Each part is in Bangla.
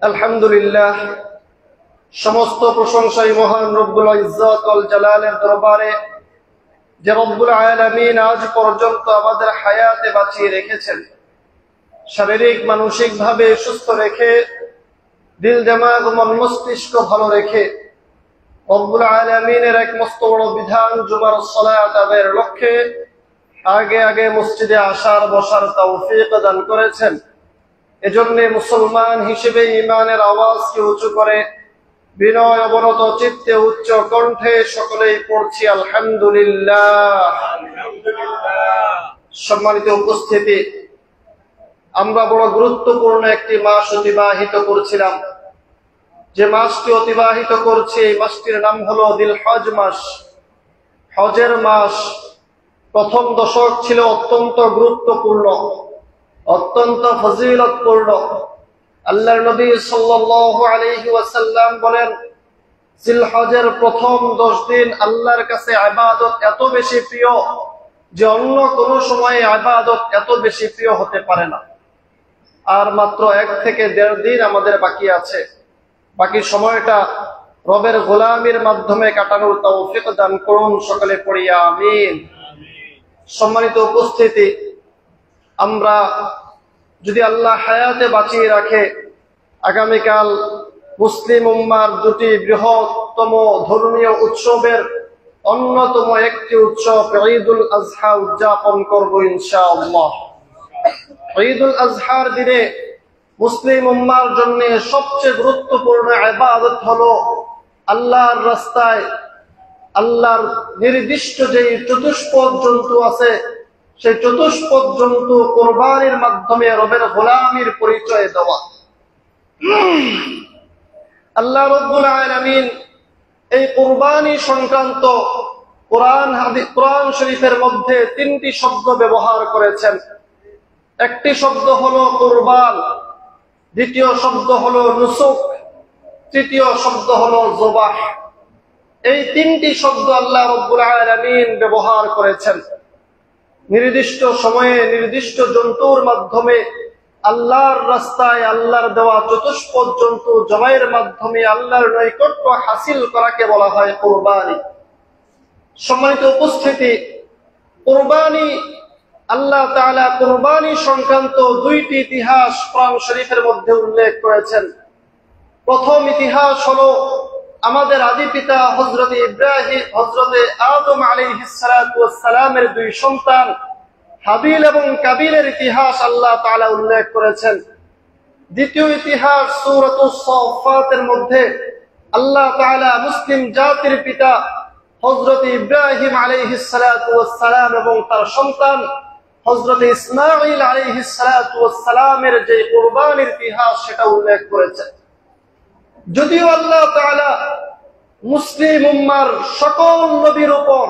আলহামদুলিল্লাহ, সমস্ত প্রশংসাই মহান রব্বুল ইজ্জত ওয়াল জালালের দরবারে, যে রব্বুল আলামিন আজ পর্যন্ত আমাদের হায়াতে বাঁচিয়ে রেখেছেন, শারীরিক মানসিক ভাবে সুস্থ রেখে, দিল দিমাগ মন মস্তিষ্ক ভালো রেখে রব্বুল আলামিনের এক মস্ত বড় বিধান জুমার সালাত আদায়ের লক্ষ্যে আগে আগে মসজিদে আসার বসার তৌফিক দান করেছেন। এজন্য মুসলমান হিসেবে ঈমানের আওয়াজকে উঁচু করে বিনয় অবনত চিত্তে উচ্চ কণ্ঠে সকলেই পড়ছি আলহামদুলিল্লাহ। সম্মানিত উপস্থিতি, আমরা বড় গুরুত্বপূর্ণ একটি মাস অতিবাহিত করছিলাম। যে মাসটি অতিবাহিত করছি, এই মাসটির নাম হলো জিলহজ মাস, হজের মাস। প্রথম দশক ছিল অত্যন্ত গুরুত্বপূর্ণ, অত্যন্ত ফজিলতপূর্ণ। আল্লাহর নবী সাল্লাল্লাহু আলাইহি ওয়াসাল্লাম বলেন, জিলহজের প্রথম 10 দিন আল্লাহর কাছে ইবাদত এত বেশি প্রিয় যে অন্য কোনো সময়ে ইবাদত এত বেশি প্রিয় হতে পারে না। আর মাত্র 1 থেকে 1.5 দিন আমাদের বাকি আছে। বাকি সময়টা রবের গোলামির মাধ্যমে কাটানোর তৌফিক দান করুন, সকলে পড়ি আমিন। সম্মানিত উপস্থিতি, আমরা যদি আল্লাহ হায়াতে বাঁচিয়ে রাখে, আগামীকাল মুসলিম উম্মার দুটি বৃহত্তম ধর্মীয় উৎসবের অন্যতম একটি উৎসব ঈদুল আজহা উদযাপন করব ইনশাআল্লাহ। ঈদুল আজহার দিনে মুসলিম উম্মার জন্য সবচেয়ে গুরুত্বপূর্ণ ইবাদত হলো আল্লাহর রাস্তায় আল্লাহর নির্দিষ্ট যে চতুষ্পদ জন্তু আছে, সেই চতুষ্পদ জন্তু কোরবানির মাধ্যমে রবের গোলামির পরিচয় দেওয়া। আল্লাহ রাব্বুল আলামিন এই কুরবানি সংক্রান্ত কোরআন শরীফের মধ্যে 3টি শব্দ ব্যবহার করেছেন। একটি শব্দ হলো কুরবান, দ্বিতীয় শব্দ হলো নুসুক, তৃতীয় শব্দ হলো যবাহ। এই 3টি শব্দ আল্লাহ রাব্বুল আলামিন ব্যবহার করেছেন। নির্দিষ্ট সময়ে নির্দিষ্ট জন্তুর মাধ্যমে আল্লাহর রাস্তায় আল্লাহর দেওয়া চতুষ্পদ জন্তু জবাইয়ের মাধ্যমে আল্লাহর নৈকট্য হাসিল করাকে বলা হয় কুরবানি। সম্মানিত উপস্থিতি, কুরবানি, আল্লাহ তাআলা কুরবানি সংক্রান্ত 2টি ইতিহাস কোরআন শরীফের মধ্যে উল্লেখ করেছেন। প্রথম ইতিহাস হলো আমাদের আদি পিতা হযরত ইব্রাহিম, হযরত আদম আলাইহিস সালাতু ওয়াস সালামের 2 সন্তান হাবিল এবং কাবিলের ইতিহাস আল্লাহ তাআলা উল্লেখ করেছেন। দ্বিতীয় ইতিহাস সূরাতুস সাফফাতের মধ্যে আল্লাহ তাআলা মুসলিম জাতির পিতা হযরত ইব্রাহিম আলাইহিস সালাতু ওয়াস সালাম এবং তার সন্তান হযরত ইসমাঈল আলাইহিস সালাতু ওয়াস সালামের যে কুরবানির ইতিহাস সেটা উল্লেখ করেছেন। যদিও আল্লাহ তাআলা মুসলিম উম্মার সকল নবীর উপর,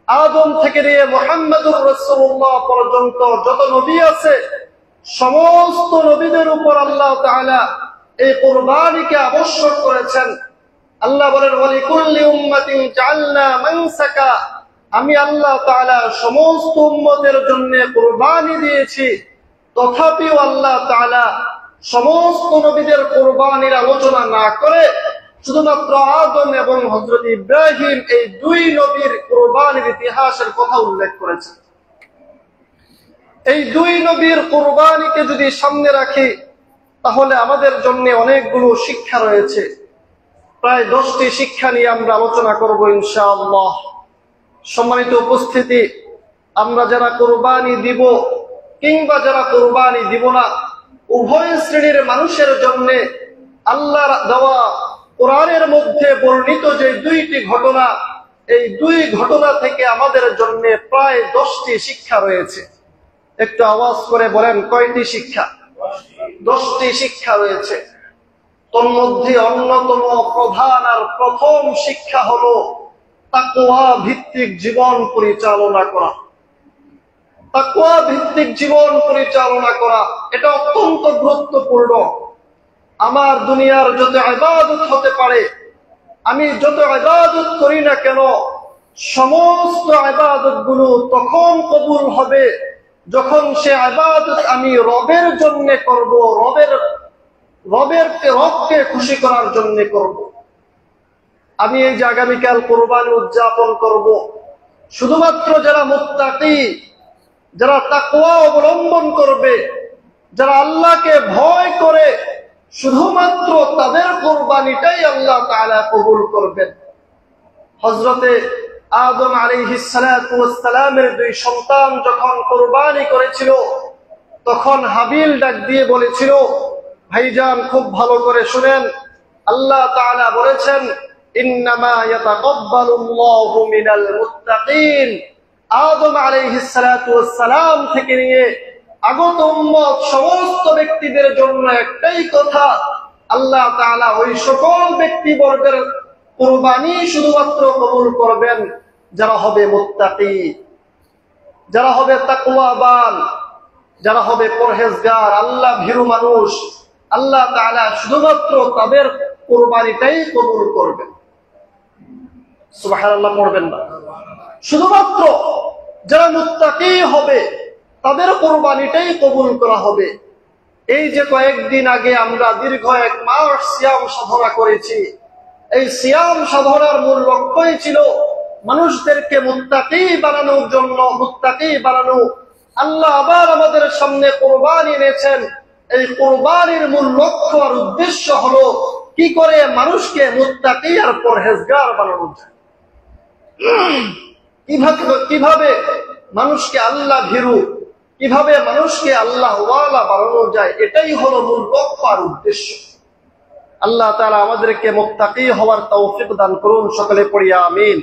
আদম থেকে নিয়ে মুহাম্মদুর রাসূলুল্লাহ পর্যন্ত যত নবী আছে, সমস্ত নবীদের উপর আল্লাহ তাআলা এই কুরবানিকে আবশ্যক করেছেন। আল্লাহ বলেন, ওয়ালিকুল্লি উম্মাতিন জাআলনা মানসাকা, আমি আল্লাহ তাআলা সমস্ত উম্মতের জন্য কুরবানি দিয়েছি। তথাপিও আল্লাহ তাআলা সমস্ত নবীদের কুরবানির আলোচনা না করে শুধুমাত্র আদম এবং হযরত ইব্রাহিম এই 2 নবীর কুরবানির ইতিহাসের কথা উল্লেখ করেছেন। এই 2 নবীর কুরবানিকে যদি সামনে রাখি, তাহলে আমাদের জন্য অনেকগুলো শিক্ষা রয়েছে। প্রায় 10টি শিক্ষা নিয়ে আমরা আলোচনা করব ইনশাআল্লাহ। সম্মানিত উপস্থিতি, আমরা যারা কুরবানি দিব কিংবা যারা কুরবানি দিব না, উভয় শ্রেণীর মানুষের জন্য আল্লাহর দেওয়া কোরআনের মধ্যে বর্ণিত যে 2টি ঘটনা, এই 2 ঘটনা থেকে আমাদের জন্য প্রায় 10টি শিক্ষা রয়েছে। একটু আওয়াজ করে বলেন, কয়টি শিক্ষা? 10টি শিক্ষা রয়েছে। তোর মধ্যে অন্যতম প্রধান আর প্রথম শিক্ষা হলো তাকওয়া ভিত্তিক জীবন পরিচালনা করা। তাকওয়া ভিত্তিক জীবন পরিচালনা করা এটা অত্যন্ত গুরুত্বপূর্ণ। আমার দুনিয়ার যত ইবাদত হতে পারে, আমি যত ইবাদত করি না কেন, সমস্ত ইবাদত গুলো তখন কবুল হবে যখন সে ইবাদত আমি রবের জন্য করব, রবকে খুশি করার জন্য করব। আমি এই যে আগামীকাল কুরবানি উদযাপন করব, শুধুমাত্র যারা মুত্তাকি, যারা তাকওয়া অবলম্বন করবে, যারা আল্লাহকে ভয় করে, শুধুমাত্র তাদের কুরবানিটাই আল্লাহ তাআলা কবুল করবেন। হযরতে আদম আলাইহিস সালাতু ওয়াস সালামের দুই সন্তান যখন কুরবানি করেছিল, তখন হাবিল ডাক দিয়ে বলেছিল, ভাইজান খুব ভালো করে শুনেন, আল্লাহ তাআলা বলেছেন ইন্নামা ইয়াতাকাব্বালুল্লাহু মিনাল মুত্তাকিন। আদম আলাইহিস সালাতু ওয়াস সালাম থেকে নিয়ে আগত উম্মত সমস্ত ব্যক্তিদের জন্য একটাই কথা, আল্লাহ তাআলা ওই সকল ব্যক্তিবর্গের কুরবানি শুধুমাত্র কবুল করবেন যারা হবে মুত্তাকি, যারা হবে তাকওয়াবান, যারা হবে পরহেজগার, আল্লাহ ভীরু মানুষ। আল্লাহ তাআলা শুধুমাত্র তাদের কুরবানিটাই কবুল করবেন। সুবহানাল্লাহ পড়বেন না? শুধুমাত্র যারা মুত্তাকি হবে তাদের কুরবানিটাই কবুল করা হবে। এই যে কয়েকদিন আগে আমরা দীর্ঘ 1 মাস সিয়াম সাধনা করেছি, এই সিয়াম সাধনার মূল লক্ষ্যই ছিল মানুষদেরকে মুত্তাকি বানানোর জন্য, মুত্তাকি বানানো। আল্লাহ আবার আমাদের সামনে কুরবানি এনেছেন। এই কুরবানির মূল লক্ষ্য আর উদ্দেশ্য হলো কি করে মানুষকে মুত্তাকি আর পরহেজগার বানানো যায়, কিভাবে মানুষকে আল্লাহ ভীরু, কিভাবে মানুষকে আল্লাহ ওয়ালা বানানো যায়, এটাই হলো মূল লক্ষ্য আর উদ্দেশ্য। আল্লাহ তাআলা আমাদেরকে মুত্তাকি হওয়ার তৌফিক দান করুন, সকলে পড়ি আমিন।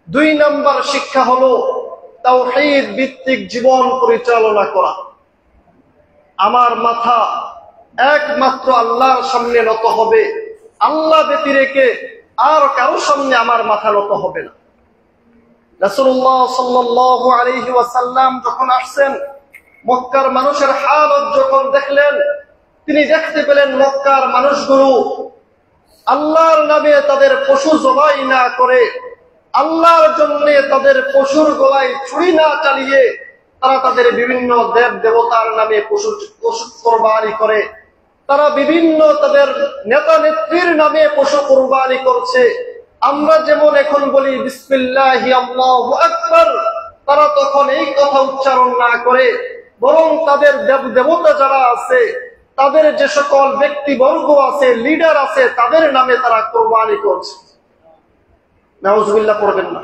2 নম্বর শিক্ষা হলো তাওহীদ ভিত্তিক জীবন পরিচালনা করা। আমার মাথা একমাত্র আল্লাহর সামনে নত হবে, আল্লাহ ব্যতীত রেখে আর কারো সামনে আমার মাথা নত হবে না। রাসূলুল্লাহ সাল্লাল্লাহু আলাইহি ওয়াসাল্লাম যখন আসছেন, মক্কার মানুষের হালত যখন দেখলেন, তিনি দেখতে পেলেন মক্কার মানুষগুলো আল্লাহর নামে তাদের পশু জবাই না করে, আল্লাহর জন্য তাদের পশুর গলায় ছুরি না চালিয়ে তারা তাদের বিভিন্ন দেব দেবতার নামে পশু কোরবানি করে, তারা বিভিন্ন তাদের নেতা নেত্রীর নামে পশু কোরবানি করছে। আমরা যেমন এখন বলি বিসমিল্লাহি আল্লাহু আকবার, তারা তখন এই কথা উচ্চারণ না করে বরং তাদের দেব দেবতা যারা আছে, তাদের যে সকল ব্যক্তিবর্গ আছে, লিডার আছে, তাদের নামে তারা কোরবানি করছে। নাউজুবিল্লাহ পড়বেন না?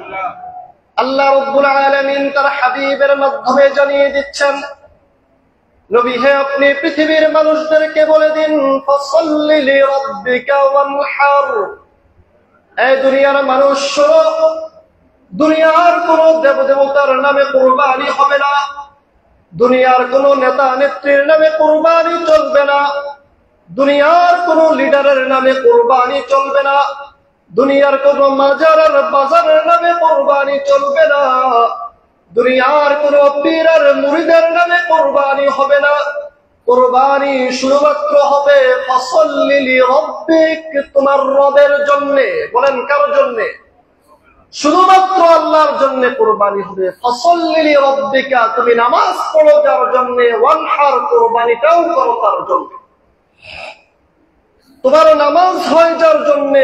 আল্লাহ রাব্বুল আলামিন তার হাবিবের মাধ্যমে জানিয়ে দিচ্ছেন, নবী হে আপনি পৃথিবীর মানুষদেরকে বলে দিন ফাসাল্লি লিরাব্বিকা ওয়ানহার। এই দুনিয়ার মানুষ শোনো, দুনিয়ার কোন দেবদেবতার নামে কুরবানি হবে না, দুনিয়ার কোন নেতা নেত্রীর নামে কুরবানি চলবে না, দুনিয়ার কোন লিডারের নামে কুরবানি চলবে না, দুনিয়ার কোন মাজার আর বাজারের নামে কুরবানি চলবে না, দুনিয়ার কোন পীর আর মুরিদের নামে কুরবানি হবে না। কুরবানি শুধুমাত্র হবে ফাসাল্লি লিরাব্বিক, তোমার রবের জন্য। বলেন কার জন্য? শুধুমাত্র আল্লাহর জন্য কুরবানি হবে। ফাসাল্লি লিরাব্বিকা, তুমি নামাজ পড়ো যার জন্য, ওয়ানহার, কুরবানিটাও করো তার জন্য। তোমার নামাজ হয় যার জন্য,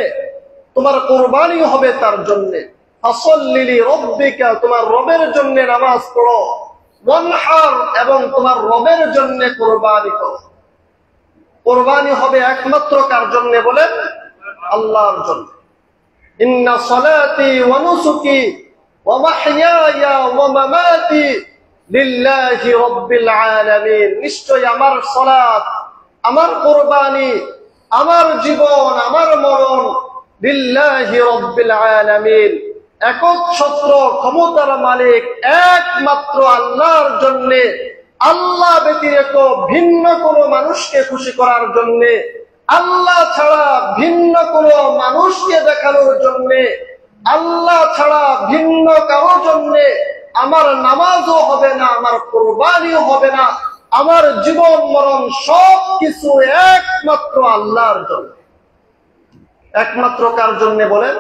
তোমার কুরবানি হবে তার জন্য। ফাসাল্লি লিরাব্বিকা, তোমার রবের জন্য নামাজ পড়ো, ওয়ানহার, এবং তোমার রবের জন্য কুরবানি করো। কুরবানি হবে একমাত্র কার জন্য বলেন? আল্লাহর জন্য। ইন্না সালাতি ওয়া নুসুকি ওয়া মাহইয়ায়া ওয়া মামাতি লিল্লাহি রাব্বিল আলামিন। নিশ্চয় আমার সালাত, আমার কুরবানি, আমার জীবন, আমার মরণ লিল্লাহি রাব্বিল আলামিন, একচ্ছত্র ক্ষমতার মালিক একমাত্র আল্লাহর জন্য, আল্লাহ ব্যতিরেক ভিন্ন কোন মানুষকে খুশি করার জন্য, আল্লাহ ছাড়া ভিন্ন কোন মানুষকে দেখানোর জন্য, আল্লাহ ছাড়া ভিন্ন কারোর জন্য আমার নামাজও হবে না, আমার কুরবানিও হবে না, আমার জীবন মরণ সব কিছু একমাত্র আল্লাহর জন্য। একমাত্র কার জন্য বলেন?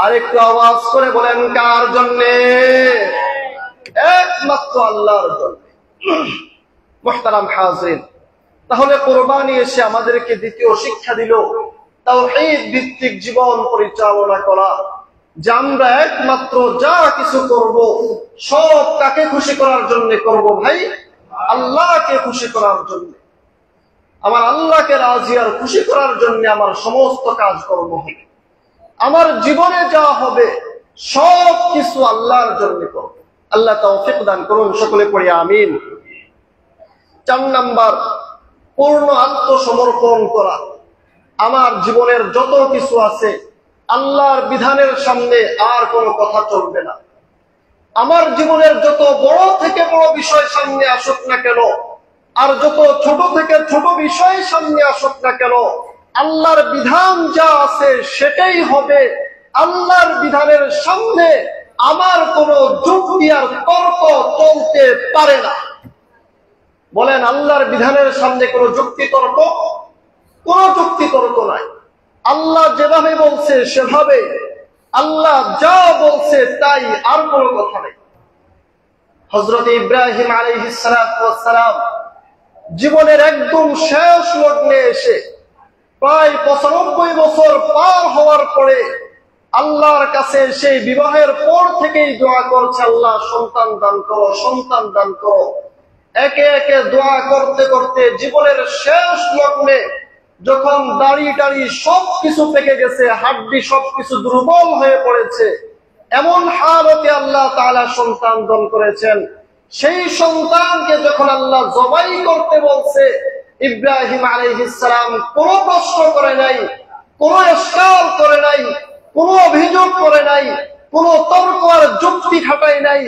আরেকটু আওয়াজ করে বলেন, কার জন্যে? একমাত্র আল্লাহর জন্য। মুহতারাম হাজিরিন, তাহলে কোরবানি এসে আমাদেরকে দ্বিতীয় শিক্ষা দিল তাওহীদ ভিত্তিক জীবন পরিচালনা করা, যে আমরা একমাত্র যা কিছু করব সব কাকে খুশি করার জন্য করব ভাই? আল্লাহকে খুশি করার জন্য। আমার আল্লাহকে রাজি আর খুশি করার জন্য আমার সমস্ত কাজ কর্ম হবে। আমার জীবনে যা হবে সব কিছু আল্লাহর জন্য করব। আল্লাহ তৌফিক দান করুন, সকলে পড়ি আমিন। 4 নাম্বার, পূর্ণ আত্মসমর্পণ করা। আমার জীবনের যত কিছু আছে আল্লাহর বিধানের সামনে আর কোনো কথা চলবে না। আমার জীবনের যত বড় থেকে বড় বিষয় সামনে আসুক না কেন, আর যত ছোট থেকে ছোট বিষয় সামনে আসুক না কেন, আল্লাহর বিধান যা আছে সেটাই হবে। আল্লাহর বিধানের সামনে আমার কোনো যুক্তি আর তর্ক চলতে পারে না। বলেন, আল্লাহর বিধানের সামনে কোনো যুক্তি তর্ক? কোনো যুক্তি তর্ক নাই। আল্লাহ যেভাবে বলছে সেভাবে, আল্লাহ যা বলছে তাই, আর কোনো কথা নেই। হযরত ইব্রাহিম আলাইহিস সালাম জীবনের একদম শেষ লগ্নে এসে প্রায় 95 বছর পার হওয়ার পরে আল্লাহর কাছে সেই বিবাহের পর থেকেই দোয়া করছে, আল্লাহ সন্তান দান করো, সন্তান দান করো। একে একে দোয়া করতে করতে জীবনের শেষ লগ্নে যখন দাড়ি টাড়ি সবকিছু পেকে গেছে, হাড্ডি সবকিছু দুর্বল হয়ে পড়েছে, এমন হালতে আল্লাহ তাআলা সন্তান দান করেছেন। সেই সন্তানকে যখন আল্লাহ জবাই করতে বলছে, ইব্রাহিম আলাইহিস সালাম কোনো প্রশ্ন করে নাই, কোনো ইশকাল করে নাই, কোনো অভিযোগ করে নাই, কোনো তর্ক আর যুক্তি খাটাই নাই।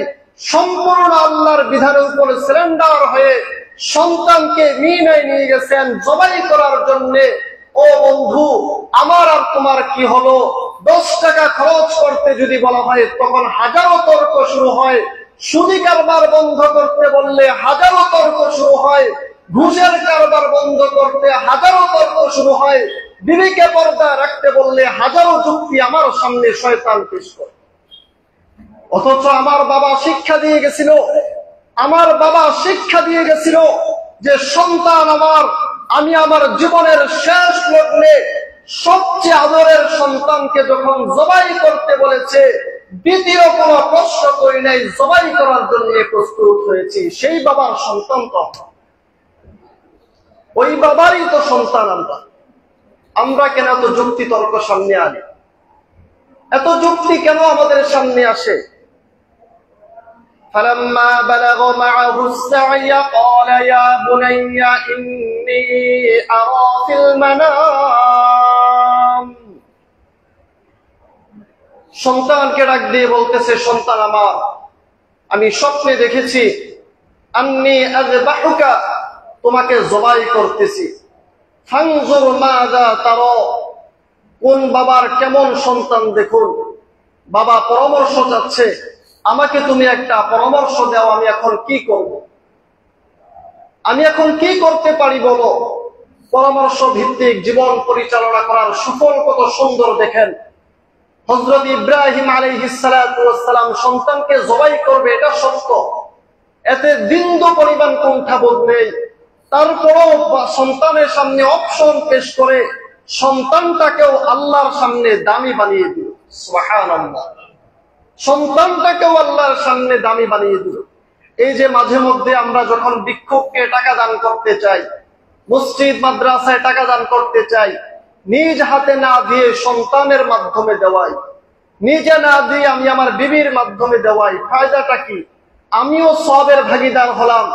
সম্পূর্ণ আল্লাহর বিধানের উপরে সারেন্ডার হয়ে সন্তানকে মিনায় নিয়ে গেছেন জবাই করার জন্য। ও বন্ধু, আমার আর তোমার কি হলো? 10 টাকা খরচ করতে যদি বলা হয় তখন হাজারো তর্ক শুরু হয়। সুদি কারবার বন্ধ করতে বললে হাজারো তর্ক শুরু হয়। ঘুষের কারবার বন্ধ করতে হাজারো তর্ক শুরু হয়। বিবিকে পর্দা রাখতে বললে হাজারো যুক্তি আমার সামনে শয়তান পেশ করে। অথচ আমার বাবা শিক্ষা দিয়ে গেছিল, আমার বাবা শিক্ষা দিয়ে গেছিল যে সন্তান আমার, আমি আমার জীবনের শেষ লগ্নে সবচেয়ে আদরের সন্তানকে যখন জবাই করতে বলেছে, দ্বিতীয় কোনো প্রশ্ন করি নাই, জবাই করার জন্য প্রস্তুত হয়েছি। সেই বাবার সন্তান তো ওই বাবারই তো সন্তান আমরা। আমরা কেন এত যুক্তি তর্ক সামনে আনি? এত যুক্তি কেন আমাদের সামনে আসে? فلما بلغ معه السعي قال يا بني إني أرى في المنام। সন্তানকে ডাক দিয়ে বলতেছে, সন্তান আমার, আমি স্বপ্নে দেখেছি, আন্নী আযবাহুকা, তোমাকে জবাই করতেছি। ফানজুর মাযা তারা, কোন বাবার কেমন সন্তান দেখুন। বাবা পরামর্শ চাচ্ছে, আমাকে তুমি একটা পরামর্শ দাও, আমি এখন কি করব? আমি এখন কি করতে পারি বলো? পরামর্শ ভিত্তিক জীবন পরিচালনা করার সুফল কত সুন্দর দেখেন। হযরত ইব্রাহিম আলাইহিস সালাম সন্তানকে জবাই করবে, এটা সত্য, এতে বিন্দু পরিমাণ কুণ্ঠাবোধ নেই। তারপরও সন্তানের সামনে অপশন পেশ করে সন্তানটাকেও আল্লাহর সামনে দামি বানিয়ে দিল। সুবহানাল্লাহ, সন্তানটাকেও আল্লাহর সামনে দামি বানিয়ে দিল। এই যে মাঝে মধ্যে আমরা যখন ভিক্ষুককে টাকা দান করতে চাই, মসজিদ মাদ্রাসায় টাকা দান করতে চাই, নিজ হাতে না দিয়ে সন্তানের মাধ্যমে দেওয়াই, নিজে না দিয়ে আমি আমার বিবির মাধ্যমে দেওয়াই। ফায়দাটা কি? আমিও সওয়াবের ভাগীদার হলাম,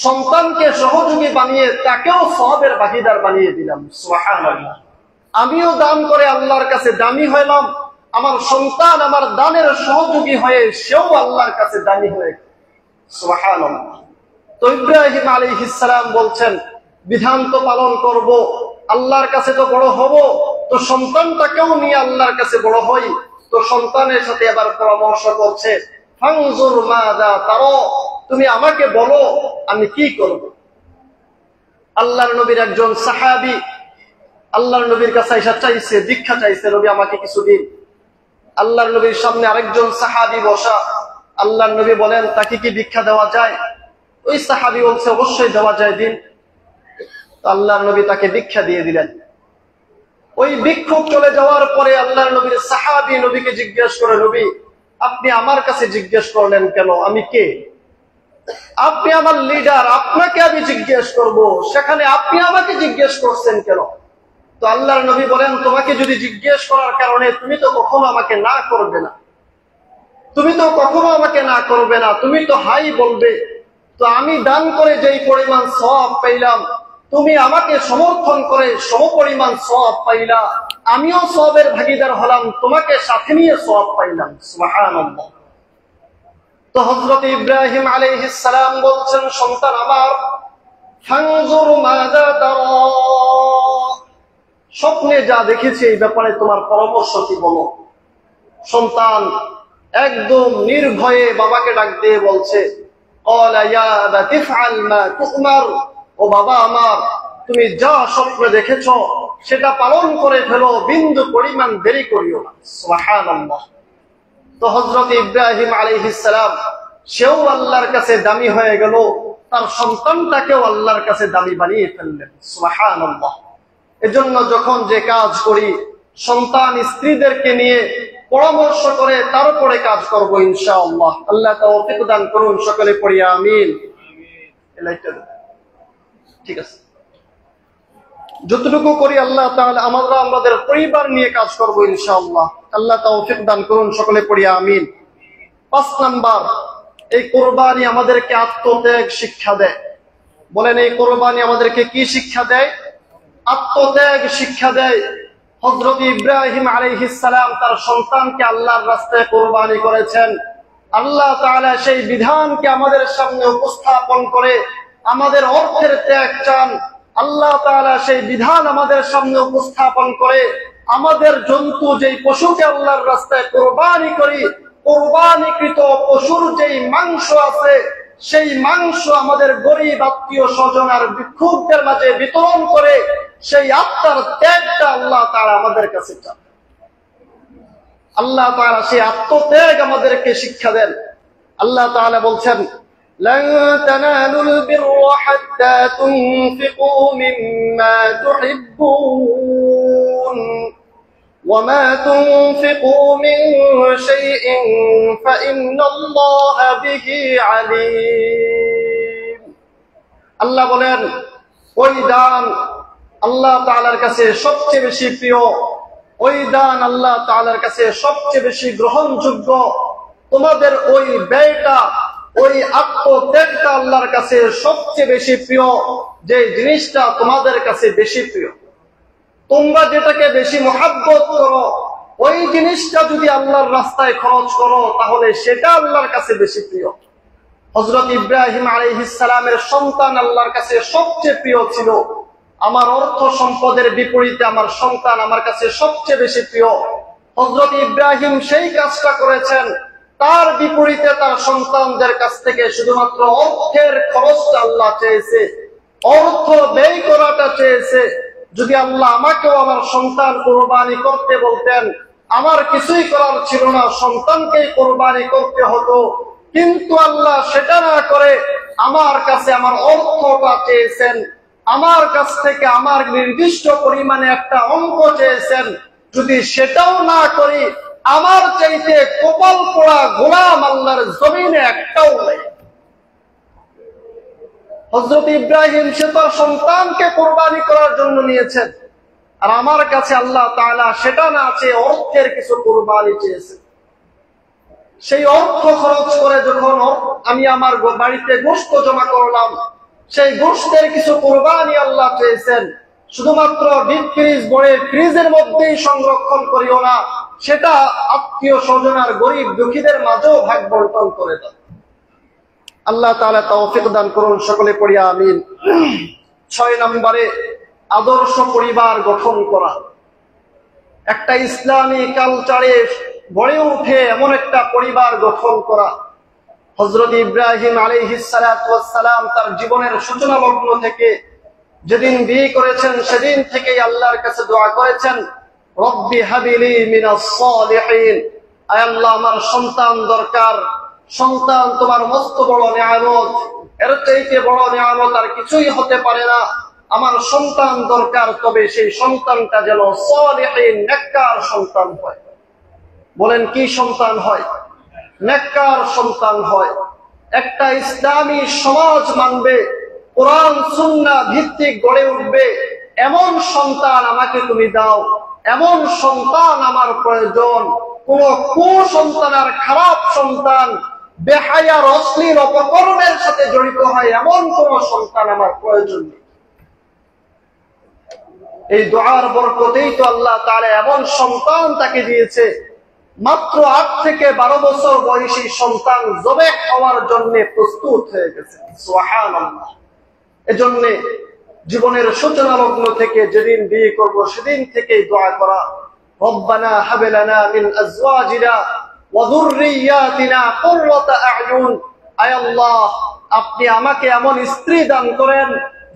সন্তানকে সহযোগী বানিয়ে তাকেও সওয়াবের ভাগীদার বানিয়ে দিলাম। সুবহানাল্লাহ, আমিও দান করে আল্লাহর কাছে দামি হইলাম, আমার সন্তান আমার দানের সহযোগী হয়ে সেও আল্লাহর কাছে দামি হয়ে গেল। সুবহানাল্লাহ। তো ইব্রাহিম আলাইহিস সালাম বলছেন, বিধান তো পালন করব, আল্লাহর কাছে তো বড় হব, তো সন্তানটাকেও নিয়ে আল্লাহর কাছে বড় হই। তো সন্তানের সাথে এবার পরামর্শ করছে, ফানজুর মাযা তারা, তুমি আমাকে বলো আমি কি করব। আল্লাহর নবীর একজন সাহাবী আল্লাহর নবীর কাছে এসে চাইছে, দীক্ষা চাইছে, নবী আমাকে কিছু দিন। আল্লাহর নবীর সামনে আরেকজন সাহাবী বসা। আল্লাহর নবী বলেন, তাকে কি ভিক্ষা দেওয়া যায়? ওই সাহাবী বলছে, অবশ্যই দেওয়া যায়, দিন। তো আল্লাহর নবী তাকে দীক্ষা দিয়ে দিলেন। ওই ভিক্ষুক চলে যাওয়ার পরে আল্লাহর নবীর সাহাবী নবীকে জিজ্ঞেস করে, নবী আপনি আমার কাছে জিজ্ঞেস করলেন কেন? আমি কে? আপনি আমার লিডার, আপনাকে আমি জিজ্ঞেস করব, সেখানে আপনি আমাকে জিজ্ঞেস করছেন কেন? তো আল্লাহর নবী বলেন, তোমাকে যদি জিজ্ঞেস করার কারণে তুমি তো কখনো আমাকে না করবে না, তুমি তো কখনো আমাকে না করবে না, তুমি তো হাই বলবে। তো আমি দান করে যেই পরিমাণ সওয়াব পাইলাম, তুমি আমাকে সমর্থন করে সমপরিমাণ সওয়াব পাইলা, আমিও সওয়াবের ভাগীদার হলাম, তোমাকে সাথে নিয়ে সওয়াব পাইলাম। সুবহানাল্লাহ। তো হযরত ইব্রাহিম আলাইহিস সালাম বলছেন, সন্তান আমার, ফানজুর মাযা তারা, স্বপ্নে যা দেখেছি এই ব্যাপারে তোমার পরামর্শ কি বলো। সন্তান একদম নির্ভয়ে বাবাকে ডাক দিয়ে বলছে, ক্বালা ইয়া আবাতি ইফআল মা তু'মার, ও বাবা আমার, তুমি যা স্বপ্নে দেখেছো সেটা পালন করে ফেলো, বিন্দু পরিমাণ দেরি করিও না। সুবহানাল্লাহ। তো হযরত ইব্রাহিম আলাইহিস সালাম সেও আল্লাহর কাছে দামি হয়ে গেল, তার সন্তানটাকেও আল্লাহর কাছে দামি বানিয়ে ফেললেন। সুবহানাল্লাহ। এজন্য যখন যে কাজ করি সন্তান স্ত্রীদেরকে নিয়ে পরামর্শ করে তারপরে কাজ করব ইনশাআল্লাহ। আল্লাহ তৌফিক দান করুন, সকলে পড়ি আমিন। ঠিক আছে, যতটুকু করি আল্লাহ তাআলা আমরা আমাদের পরিবার নিয়ে কাজ করব ইনশাআল্লাহ। আল্লাহ তৌফিক দান করুন, সকলে পড়ি আমিন। 5 নাম্বার, এই কুরবানি আমাদেরকে আত্মত্যাগ শিক্ষা দেয়। বলেন, এই কুরবানি আমাদেরকে কি শিক্ষা দেয়? আত্মত্যাগ শিক্ষা দেয়। হযরত ইব্রাহিম আলাইহিস সালাম তার সন্তানকে আল্লাহর রাস্তায় কুরবানি করেছেন। আল্লাহ তাআলা সেই বিধানকে আমাদের সামনে উপস্থাপন করে আমাদের অর্থের ত্যাগ চান। আল্লাহ তাআলা সেই বিধান আমাদের সামনে উপস্থাপন করে আমাদের জন্তু যেই পশুকে আল্লাহর রাস্তায় কুরবানি করি, কুরবানিকৃত পশুর যেই মাংস আছে সেই মাংস আমাদের গরীব আত্মীয় স্বজন আর ভিক্ষুকদের মাঝে বিতরণ করে সেই আত্মার ত্যাগটা আল্লাহ তাআলা আমাদের কাছে চান। আল্লাহ তাআলা সেই আত্মত্যাগ আমাদেরকে শিক্ষা দেন। আল্লাহ তাআলা বলছেন, لن تنالوا البر حتى تنفقوا مما تحبون وما تنفقوا من شيء فإن الله به عليم। আল্লাহ বলেন, ওই দান আল্লাহ তাআলার কাছে সবচেয়ে বেশি প্রিয়, ওই দান আল্লাহ তাআলার কাছে সবচেয়ে বেশি গ্রহণযোগ্য। তোমাদের ওই ব্যয়টা, ওই আত্মত্যাগটা আল্লাহর কাছে সবচেয়ে বেশি প্রিয়, যে জিনিসটা তোমাদের কাছে বেশি প্রিয়। তোমরা যেটাকে বেশি মহাব্বত করো, ওই জিনিসটা যদি আল্লাহর রাস্তায় খরচ করো তাহলে সেটা আল্লাহর কাছে বেশি প্রিয়। হযরত ইব্রাহিম আলাইহিস সালামের সন্তান আল্লাহর কাছে সবচেয়ে প্রিয় ছিল। আমার অর্থ সম্পদের বিপরীতে আমার সন্তান আমার কাছে সবচেয়ে বেশি প্রিয়। হযরত ইব্রাহিম সেই কাজটা করেছেন, তার বিপরীতে তার সন্তানদের কাছ থেকে শুধুমাত্র অর্থের খরচটা আল্লাহ চেয়েছে, অর্থ ব্যয় করাটা চেয়েছে। যদি আল্লাহ আমাকেও আমার সন্তান কুরবানি করতে বলতেন, আমার কিছুই করার ছিল না, সন্তানকেই কুরবানি করতে হতো। কিন্তু আল্লাহ সেটা না করে আমার কাছে আমার অর্থটা চেয়েছেন, আমার কাছ থেকে আমার নির্দিষ্ট পরিমাণে একটা অঙ্ক চেয়েছেন। যদি সেটাও না করি, আমার চাইতে কপাল পোড়া গোলাম আল্লাহর জমিনে একটাও নেই। হযরত ইব্রাহিম সে তার সন্তানকে কুরবানি করার জন্য নিয়েছেন, আর আমার কাছে আল্লাহ তাআলা সেটা না চেয়ে অর্থের কিছু কুরবানি চেয়েছেন। সেই অর্থ খরচ করে যখন আমি আমার বাড়িতে গোশত জমা করলাম, সেই গোশতের কিছু কুরবানি আল্লাহ চেয়েছেন। শুধুমাত্র ডিপ ফ্রিজ ভরে ফ্রিজের মধ্যেই সংরক্ষণ করিও না, সেটা আত্মীয় স্বজন আর গরিব দুঃখীদের মাঝেও ভাগ বন্টন করে দাও। আল্লাহ তাআলা তৌফিক দান করুন, সকলে পড়ি আমিন। 6 নম্বরে, আদর্শ পরিবার গঠন করা। একটা ইসলামী কালচারে গড়ে উঠে এমন একটা পরিবার গঠন করা। হযরত ইব্রাহিম আলাইহিস সালাতু ওয়াস সালাম তার জীবনের সূচনা লগ্ন থেকে যেদিন বিয়ে করেছেন সেদিন থেকেই আল্লাহর কাছে দোয়া করেছেন, রব্বি হাবিলি মিনাস সালিহিন, আয় আল্লাহ আমার সন্তান দরকার। সন্তান তোমার মস্ত বড় নিয়ামত, এর চাইতে বড় নিয়ামত আর কিছুই হতে পারে না। আমার সন্তান দরকার, তবে সেই সন্তানটা যেন সালিহিন নেককার সন্তান হয়। বলেন কি সন্তান হয়? নেককার সন্তান হয়। একটা ইসলামী সমাজ মানবে, কোরআন সুন্নাহ ভিত্তিক গড়ে উঠবে, এমন সন্তান আমাকে তুমি দাও। এমন সন্তান আমার প্রয়োজন। কোন কুসন্তান আর খারাপ সন্তান, বেহায়ার অশ্লীল অপকর্মের সাথে জড়িত হয় এমন কোন সন্তান আমার প্রয়োজন নেই। এই দোয়ার বরকতেই তো আল্লাহ তাআলা এমন সন্তান তাকে দিয়েছে, মাত্র 8 থেকে 12 বছর বয়সী সন্তান জবেহ হওয়ার জন্য প্রস্তুত হয়ে গেছে। সুবহানাল্লাহ। এজন্য জীবনের সূচনা লগ্ন থেকে যেদিন বিয়ে করব সেদিন থেকেই দোয়া করা, রব্বানা হাব লানা মিন আজওয়াজিনা ওয়া যুররিয়াতিনা কুররাতা আ'য়ুন। আয় আল্লাহ, আপনি আমাকে এমন স্ত্রী দান করেন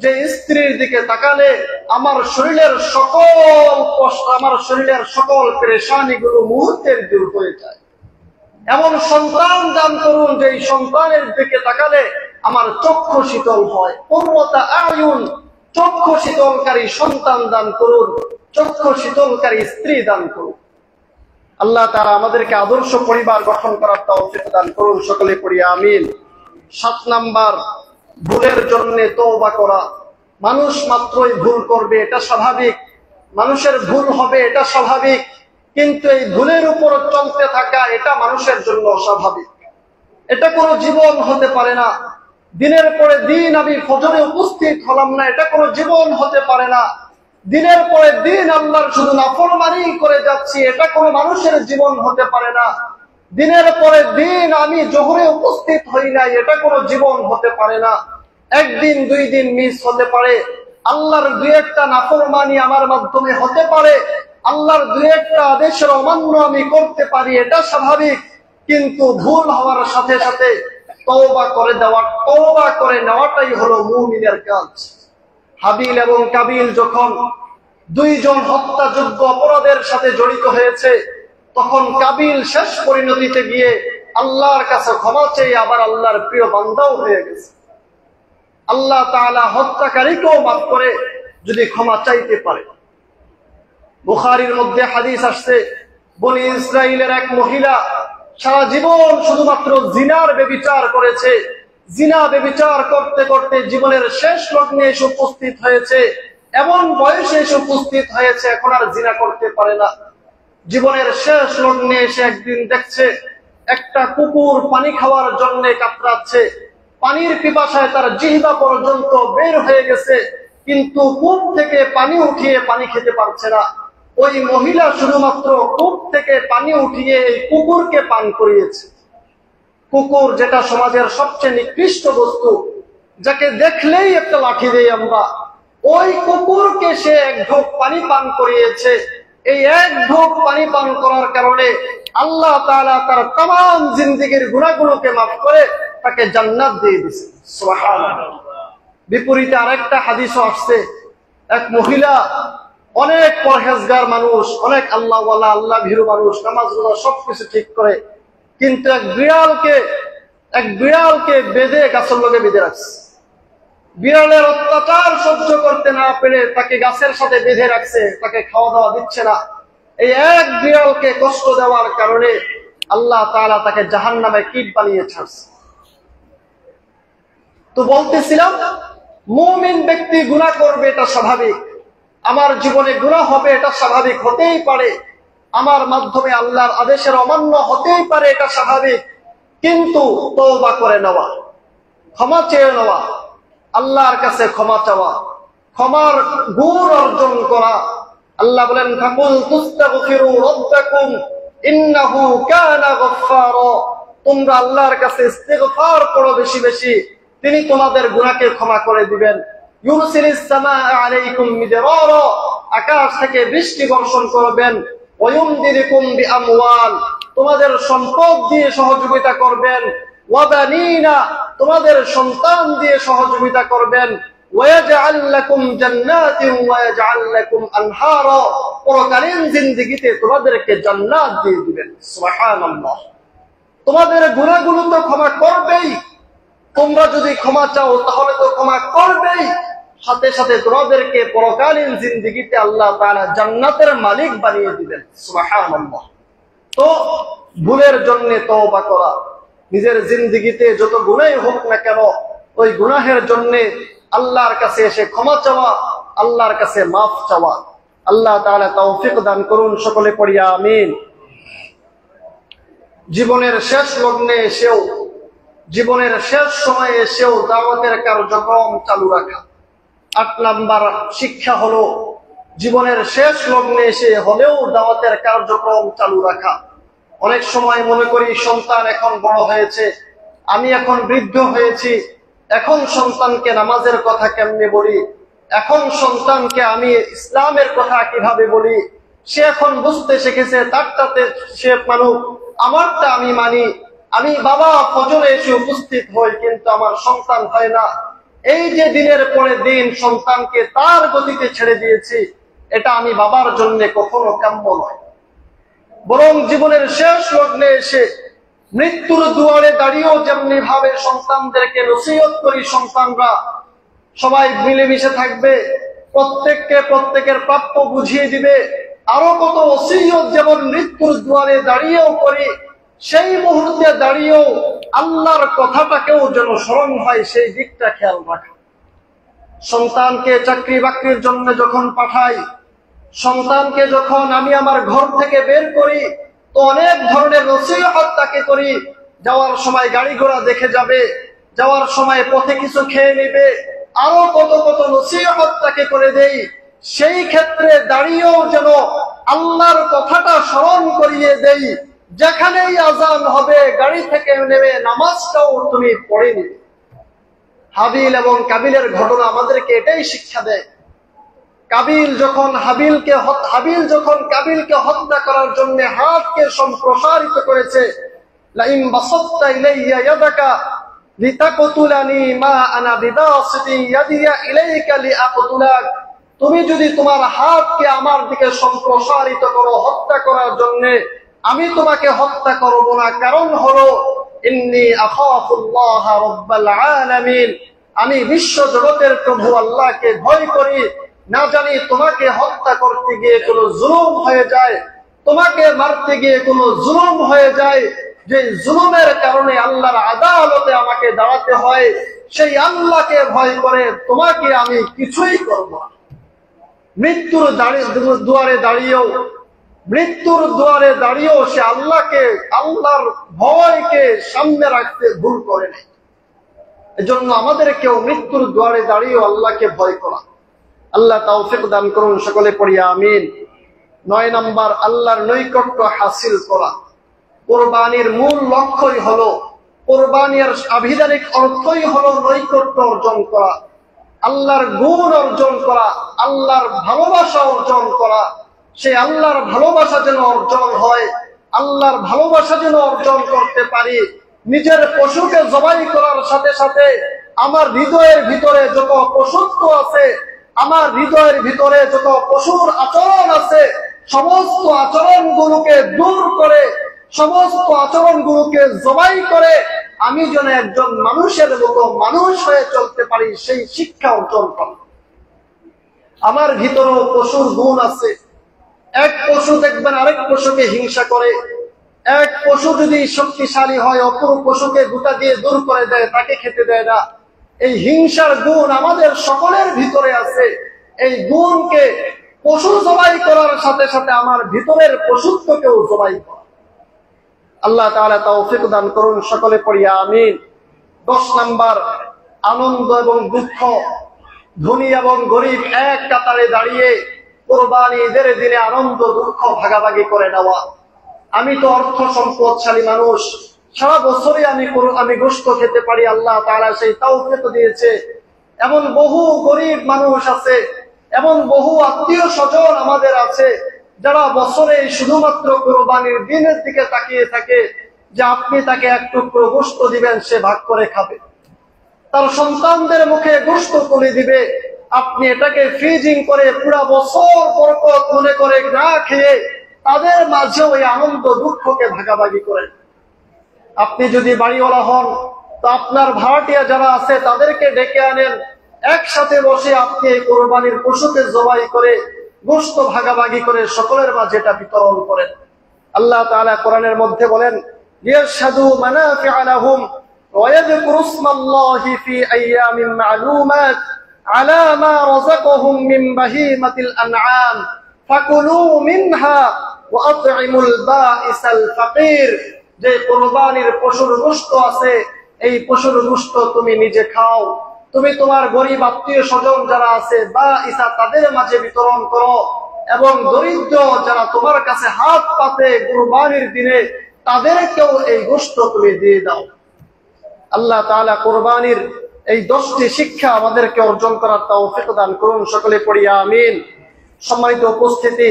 যে স্ত্রীর দিকে তাকালে আমার শরীরের সকল কষ্ট, আমার শরীরের সকল পেরেশানিগুলো মুহূর্তের দূর হয়ে যায়। এমন সন্তান দান করুন যে সন্তানের দিকে তাকালে আমার চক্ষু শীতল হয়। কুররাতা আ'য়ুন, চক্ষু শীতলকারী সন্তান দান করুন, চক্ষু শীতলকারী স্ত্রী দান করুন। আল্লাহ তাআলা আমাদেরকে আদর্শ পরিবার গঠন করার তৌফিক দান করুন। সকলে পড়ি আমিন। 7 নাম্বার, ভুলের জন্য তওবা করা। মানুষ মাত্রই ভুল করবে, এটা স্বাভাবিক। মানুষের ভুল হবে, এটা স্বাভাবিক। কিন্তু এই ভুলের উপর চলতে থাকা, এটা মানুষের জন্য অস্বাভাবিক। এটা কোনো জীবন হতে পারে না। দিনের পরে দিন আমি ফজরে উপস্থিত হলাম না, এটা কোনো জীবন হতে পারে না। দিনের পরে দিন আল্লাহর শুধু নাফরমানি করে যাচ্ছি, এটা কোনো মানুষের জীবন হতে পারে না। দিনের পরে দিন আমি জোহরে উপস্থিত হই নাই, এটা কোনো জীবন হতে পারে না। একদিন 2 দিন মিস হতে পারে, আল্লাহর 2-1টা নাফরমানি আমার মাধ্যমে হতে পারে, আল্লাহর 2-1টা আদেশের অমান্য আমি করতে পারি, এটা স্বাভাবিক। কিন্তু ভুল হওয়ার সাথে সাথে তওবা করে দেওয়া, তওবা করে নেওয়াটাই হলো মুমিনের কাজ। হাবিল এবং কাবিল যখন 2 জন হত্যাযোগ্য অপরাধের সাথে জড়িত হয়েছে, তখন কাবিল শেষ পরিণতিতে গিয়ে আল্লাহর কাছে ক্ষমা চেয়ে আবার আল্লাহর প্রিয় বান্দাও হয়ে গেছে। আল্লাহ তাআলা হত্যাকারীকেও মাফ করে যদি ক্ষমা চাইতে পারে। বুখারীর মধ্যে হাদিস আসছে, বনি ইসরাইলের এক মহিলা সারা জীবন শুধুমাত্র জিনার ব্যভিচার করেছে। জিনা ব্যভিচার করতে করতে জীবনের শেষ লগ্নে এসে উপস্থিত হয়েছে, এমন বয়সে এসে উপস্থিত হয়েছে এখন আর জিনা করতে পারে না। জীবনের শেষ লগ্নে এসে একদিন দেখছে একটা কুকুর পানি খাওয়ার জন্য কাতরাচ্ছে। পানির পিপাসায় তার জিহ্বা পর্যন্ত বের হয়ে গেছে, কিন্তু কূপ থেকে পানি উঠিয়ে পানি খেতে পারছে না। ওই মহিলা শুধুমাত্র কূপ থেকে পানি উঠিয়ে এই কুকুরকে পান করিয়েছে। কুকুর যেটা সমাজের সবচেয়ে নিকৃষ্ট বস্তু, যাকে দেখলেই একটা লাঠি দেই আমরা, ওই কুকুরকে সে 1 ঢোক পানি পান করিয়েছে। এই 1 ঢোক পানি পান করার কারণে আল্লাহ তাআলা তার तमाम জিন্দেগীর গুনাহগুলোকে মাফ করে তাকে জান্নাত দিয়ে দিয়েছেন। সুবহানাল্লাহ। বিপরীতে আরেকটা হাদিসও আসছে, এক মহিলা অনেক পরহেজগার মানুষ, অনেক আল্লাহওয়ালা, আল্লাহ ভীরু মানুষ, নামাজ রোজা সবকিছু ঠিক করে, কিন্তু এক বিড়ালকে বেঁধে গাছের লগে বেঁধে রাখছে। বিড়ালের অত্যাচার সহ্য করতে না পেরে তাকে গাছের সাথে বেঁধে রাখছে, তাকে খাওয়া দাওয়া দিচ্ছে না। এই এক বিড়ালকে কষ্ট দেওয়ার কারণে আল্লাহ তাআলা তাকে জাহান্নামে কীট বানিয়ে ছাড়ছে। তো বলতেছিলাম, মুমিন ব্যক্তি গুনাহ করবে, এটা স্বাভাবিক। আমার জীবনে গুনাহ হবে, এটা স্বাভাবিক, হতেই পারে। আমার মাধ্যমে আল্লাহর আদেশের অমান্য হতেই পারে, এটা স্বাভাবিক। কিন্তু তওবা করে নেওয়া, ক্ষমা চেয়ে নেওয়া, আল্লাহর কাছে ক্ষমা চাওয়া, ক্ষমার গুণ অর্জন করা। আল্লাহ বলেন, ফাকুল তুস্তাগফিরু রাব্বাকুম ইন্নাহু কানা গফফারা। তোমরা আল্লাহর কাছে ইস্তিগফার করো বেশি বেশি, তিনি তোমাদের গুনাহকে ক্ষমা করে দিবেন। ইউরসিলিস সামাআ আলাইকুম মিদরারা, আকাশ থেকে বৃষ্টি বর্ষণ করবেন। ওয়ায়ুমদিদুকুম বিআমওয়াল, তোমাদের সম্পদ দিয়ে সহযোগিতা করবেন। ওয়াবানিনা, তোমাদের সন্তান দিয়ে সহযোগিতা করবেন। ওয়ায়াজআল লাকুম জান্নাতিন ওয়ায়াজআল লাকুম আনহারা, পরকালীন জিন্দেগিতে তোমাদেরকে জান্নাত দিয়ে দিবেন। সুবহানাল্লাহ। তোমাদের গুনাহগুলো তো ক্ষমা করবেই। তোমরা যদি ক্ষমা চাও তাহলে তো ক্ষমা করবেই। সাথে সাথে তোমাদেরকে পরকালীন জিন্দেগিতে আল্লাহ তাআলা জান্নাতের মালিক বানিয়ে দিবেন। সুবহানাল্লাহ। তো ভুলের জন্য তওবা করা, নিজের জিন্দেগিতে যত গুনাহ হোক না কেন ওই গুনাহের জন্য আল্লাহর কাছে এসে ক্ষমা চাওয়া, আল্লাহর কাছে মাফ চাওয়া। আল্লাহ তাআলা তৌফিক দান করুন, সকলে পড়ি আমিন। জীবনের শেষ লগ্নে এসেও, জীবনের শেষ সময়ে এসেও দাওয়াতের কার্যক্রম চালু রাখা। ৮ নাম্বার শিক্ষা হলো জীবনের শেষ লগ্নে এসে হলেও দাওয়াতের কার্যক্রম চালু রাখা। অনেক সময় মনে করি সন্তান এখন বড় হয়েছে, আমি এখন বৃদ্ধ হয়েছি, এখন সন্তানকে নামাজের কথা কেমনে বলি, এখন সন্তানকে আমি ইসলামের কথা কিভাবে বলি। সে এখন বুঝতে শিখেছে, তারটাতে সে মানুষ, আমারটা আমি মানি। আমি বাবা ফজরে এসে উপস্থিত হই, কিন্তু আমার সন্তান হয় না। এই যে দিনের পরে দিন সন্তানকে তার গতিতে ছেড়ে দিয়েছি, এটা আমি বাবার জন্য কখনো কাম্য নয়। বরং জীবনের শেষ লগ্নে এসে মৃত্যুর দুয়ারে দাঁড়িয়েও যেমনি ভাবে সন্তানদেরকে নসিহত করি, সন্তানরা সবাই মিলেমিশে থাকবে, প্রত্যেককে প্রত্যেকের প্রাপ্য বুঝিয়ে দিবে, আরো কত ওসিয়ত যেমন মৃত্যুর দুয়ারে দাঁড়িয়েও করি, সেই মুহূর্তে দাঁড়িয়েও আল্লাহর কথাটাকেও যেন স্মরণ হয়, সেই দিকটা খেয়াল রাখা। সন্তানকে চাকরি বাকরির জন্য যখন পাঠাই, সন্তানকে যখন আমি আমার ঘর থেকে বের করি, তো অনেক ধরনের নসিহত তাকে করি। যাওয়ার সময় গাড়ি ঘোড়া দেখে যাবে, যাওয়ার সময় পথে কিছু খেয়ে নেবে, আরো কত কত নসিহত তাকে করে দেই। সেই ক্ষেত্রে দাঁড়িয়েও যেন আল্লাহর কথাটা স্মরণ করিয়ে দেই। যেখানেই আজান হবে গাড়ি থেকে নেমে নামাজটাও তুমি পড়ে নিবে। হাবিল এবং কাবিলের ঘটনা আমাদেরকে এটাই শিক্ষা দেয়। হাবিল যখন কাবিলকে হত্যা করার জন্য হাতকে সম্প্রসারিত করেছে, লাইম বাসাত্তা ইলাইয়া ইয়াদাকা লিতাকতুলানি মা আনা বিবাসিতি ইয়াদিয়া ইলাইকা লিআকতুলাক, তুমি যদি তোমার হাতকে আমার দিকে সম্প্রসারিত করো হত্যা করার জন্য, আমি তোমাকে হত্যা করব না। কারণ হলো ইন্নী আখাফুল্লাহ রাব্বাল আলামিন, আমি বিশ্ব জগতের প্রভু আল্লাহকে ভয় করি। না জানি তোমাকে হত্যা করতে গিয়ে কোনো জুলুম হয়ে যায়, তোমাকে মারতে গিয়ে কোনো জুলুম হয়ে যায়, যে জুলুমের কারণে আল্লাহর আদালতে আমাকে দাঁড়াতে হয়, সেই আল্লাহকে ভয় করে তোমাকে আমি কিছুই করব না। মৃত্যুর দুয়ারে দাঁড়িয়েও সে আল্লাহর ভয়কে সামনে রাখতে ভুল করে নেই। এজন্য আমাদেরকেও মৃত্যুর দুয়ারে দাঁড়িয়েও আল্লাহকে ভয় করা। আল্লাহ তৌফিক দান করুন, সকলে পড়ি আমিন। ৯ নাম্বার আল্লাহর নৈকট্য হাসিল করা। কোরবানির মূল লক্ষ্যই হলো, কোরবানির আভিধানিক অর্থই হলো নৈকট্য অর্জন করা, আল্লাহর গুণ অর্জন করা, আল্লাহর ভালোবাসা অর্জন করা। সেই আল্লাহর ভালোবাসা যেন অর্জন হয়, আল্লাহর ভালোবাসা যেন অর্জন করতে পারি। নিজের পশুকে জবাই করার সাথে সাথে আমার হৃদয়ের ভিতরে যত পশুত্ব আছে, আমার হৃদয়ের ভিতরে যত পশুর আচরণ আছে, সমস্ত আচরণগুলোকে দূর করে, সমস্ত আচরণগুলোকে জবাই করে আমি যেন একজন মানুষের মতো মানুষ হয়ে চলতে পারি, সেই শিক্ষা অর্জন করি। আমার ভিতরেও পশুর গুণ আছে। এক পশু দেখবেন আরেক পশুকে হিংসা করে, এক পশু যদি শক্তিশালী হয় অপর পশুকে গুটা দিয়ে দূর করে দেয়, তাকে খেতে দেয় না। এই হিংসার গুণ আমাদের সকলের ভিতরে আছে। এই গুণকে পশু জবাই করার সাথে সাথে আমার ভিতরের পশুত্বকেও জবাই করা। আল্লাহ তাআলা তৌফিক দান করুন, সকলে পড়ি আমিন। ১০ নাম্বার আনন্দ এবং দুঃখ, ধনী এবং গরিব এক কাতারে দাঁড়িয়ে কোরবানি ঈদের দিনে আনন্দ দুঃখ ভাগাভাগি করে নেওয়া। আমি তো অর্থ সম্পদশালী মানুষ, সারা বছরই আমি গোশত খেতে পারি, আল্লাহ তাআলা সেই তৌফিক দিয়েছে। এমন বহু গরিব মানুষ আছে, এমন বহু আত্মীয় স্বজন আমাদের আছে যারা বছরে শুধুমাত্র কোরবানির দিনের দিকে তাকিয়ে থাকে যে আপনি তাকে এক টুকরো গোশত দিবেন, সে ভাগ করে খাবে। তার সন্তানদের মুখে গোশত তুলে দিবে, আপনি এটাকে ফ্রিজিং করে পুরা বছর বরকত মনে করে না খেয়ে তাদের মাঝেও এই আনন্দ দুঃখকে ভাগাভাগি করেন। আপনি যদি বাড়িওয়ালা হন তো আপনার ভাড়াটিয়া যারা আছে তাদেরকে ডেকে আনেন, একসাথে বসে আপনি এই কোরবানির পশুকে জবাই করে গোশত ভাগাভাগি করে সকলের মাঝে এটা বিতরণ করেন। আল্লাহ তাআলা কোরআনের মধ্যে বলেন, লিয়াশহাদু মানাফিআ লাহুম ওয়া ইয়াযকুরু ইসমাল্লাহি ফি আইয়ামিন মা'লুমাত আলা মা রাযাকাহুম মিন বাহিমাতিল আন'আম ফাকুলু মিনহা ওয়া আত'ইমুল বাঈসাল ফাকির। যে কোরবানির পশুর গোশত আছে, এই পশুর গোশত তুমি নিজে খাও, তুমি তোমার গরিব আত্মীয় স্বজন যারা আছে বা ইসা তাদের মাঝে বিতরণ করো, এবং দরিদ্র যারা তোমার কাছে হাত পাতে কুরবানির দিনে তাদেরকেও এই গোশত তুমি দিয়ে দাও। আল্লাহ তাআলা কুরবানির এই 10টি শিক্ষা আমাদেরকে অর্জন করার তৌফিক দান করুন, সকলে পড়ি আমিন। সম্মানিত উপস্থিতি,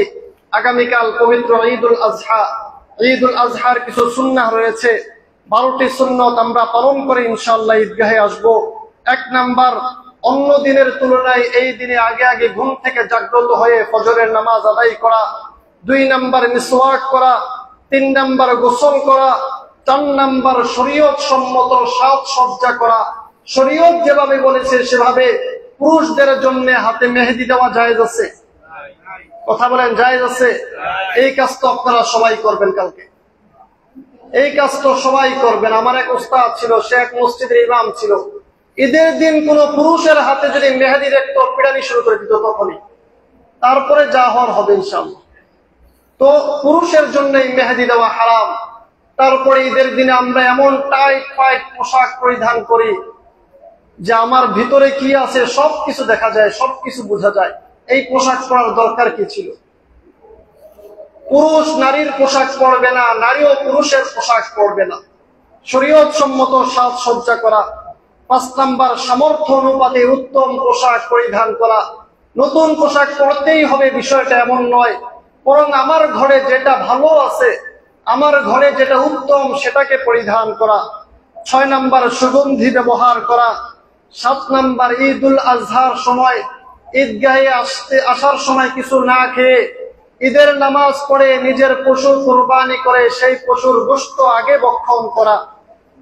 আগামীকাল পবিত্র ঈদুল আজহা। ঈদুল আজহার কিছু সুন্নাহ রয়েছে, 12টি সুন্নত আমরা পালন করে ইনশাআল্লাহ ঈদগাহে আসবো। 1 নাম্বার, অন্য দিনের তুলনায় এই দিনে আগে আগে ঘুম থেকে জাগ্রত হয়ে ফজরের নামাজ আদায় করা। 2 নাম্বার, মিসওয়াক করা। 3 নাম্বার, গোসল করা। 4 নাম্বার, শরীয়ত সম্মত সাজসজ্জা করা। শরীয়ত যেভাবে বলেছে সেভাবে পুরুষদের জন্য হাতে মেহেদি দেওয়া জায়েজ আছে? কথা বলেন, জায়েজ আছে? এই কাজ তো আপনারা সবাই করবেন কালকে, এই কাজ তো সবাই করবেন। আমার এক ওস্তাদ ছিল, সে এক মসজিদের ইমাম ছিল। ঈদের দিন কোন পুরুষের হাতে যদি মেহেদি দেখতো, পিড়ানি শুরু করে দিত তখনই, তারপরে যা হওয়ার হবে ইনশাআল্লাহ। তো পুরুষের জন্য মেহেদি দেওয়া হারাম। তারপরে ঈদের দিনে আমরা এমন টাইট ফাইট পোশাক পরিধান করি যে আমার ভিতরে কি আছে সবকিছু দেখা যায়, সবকিছু বোঝা যায়। এই পোশাক পরার দরকার কি ছিল? পুরুষ নারীর পোশাক পরবে না, নারীও পুরুষের পোশাক পরবে না। শরীয়ত সম্মত সাজসজ্জা করা। 5 নাম্বার, সামর্থ্য অনুপাতে উত্তম পোশাক পরিধান করা। নতুন পোশাক পরতেই হবে বিষয়টা এমন নয়, বরং আমার ঘরে যেটা ভালো আছে, আমার ঘরে যেটা উত্তম সেটাকে পরিধান করা। 6 নাম্বার, সুগন্ধি ব্যবহার করা। 7 নাম্বার, ঈদুল আজহার সময় ঈদগাহে আসার সময় কিছু না খেয়ে ঈদের নামাজ পড়ে নিজের পশু কুরবানি করে সেই পশুর গোশত আগে ভক্ষণ করা।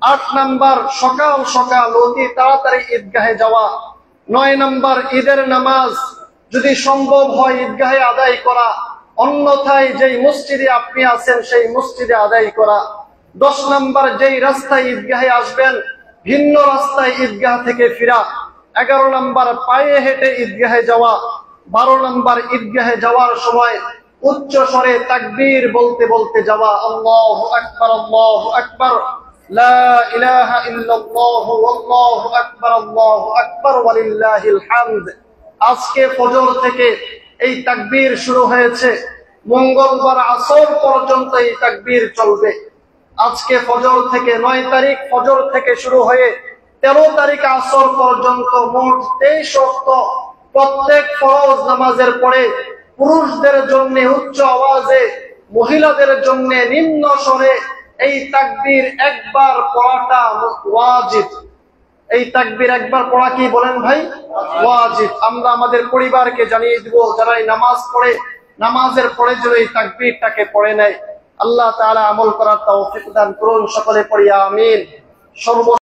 8 নাম্বার, সকাল সকাল অতি তাড়াতাড়ি ঈদগাহে যাওয়া। 9 নাম্বার, ঈদের নামাজ যদি সম্ভব হয় ঈদগাহে আদায় করা, অন্যথায় যেই মসজিদে আপনি আছেন সেই মসজিদে আদায় করা। 10 নাম্বার, যেই রাস্তায় ঈদগাহে আসবেন ভিন্ন রাস্তায় ঈদগাহ থেকে ফিরা। 11 নাম্বার, পায়ে হেঁটে ঈদগাহে যাওয়া। 12 নাম্বার, ঈদগাহে যাওয়ার সময় উচ্চ স্বরে তাকবীর বলতে বলতে যাওয়া। আল্লাহু আকবার, আল্লাহু আকবার, লা ইলাহা ইল্লাল্লাহ, আল্লাহু আকবার, আল্লাহু আকবার, ওয়ালিল্লাহিল হামদ। আজকে ফজর থেকে এই তাকবীর শুরু হয়েছে, মঙ্গলবার আসর পর্যন্ত এই তাকবীর চলবে। আজকে ফজর থেকে 9 তারিখ ফজর থেকে শুরু হয়ে 13 তারিখ আসর পর্যন্ত মোট 23 ওয়াক্ত প্রত্যেক ফরজ নামাজের পরে পুরুষদের জন্য উচ্চ আওয়াজে, মহিলাদের জন্য নিম্ন স্বরে এই তাকবীর একবার পড়াটা ওয়াজিব। এই তাকবীর একবার পড়া কি বলেন ভাই? ওয়াজিব। আমরা আমাদের পরিবারকে জানিয়ে দিব, যারা এই নামাজ পড়ে নামাজের পরে যদি এই তাকবীরটাকে পড়ে নেয়। আল্লাহ তাআলা আমল করার তৌফিক দান করুন, সকলে পড়ি আমিন। সর্ব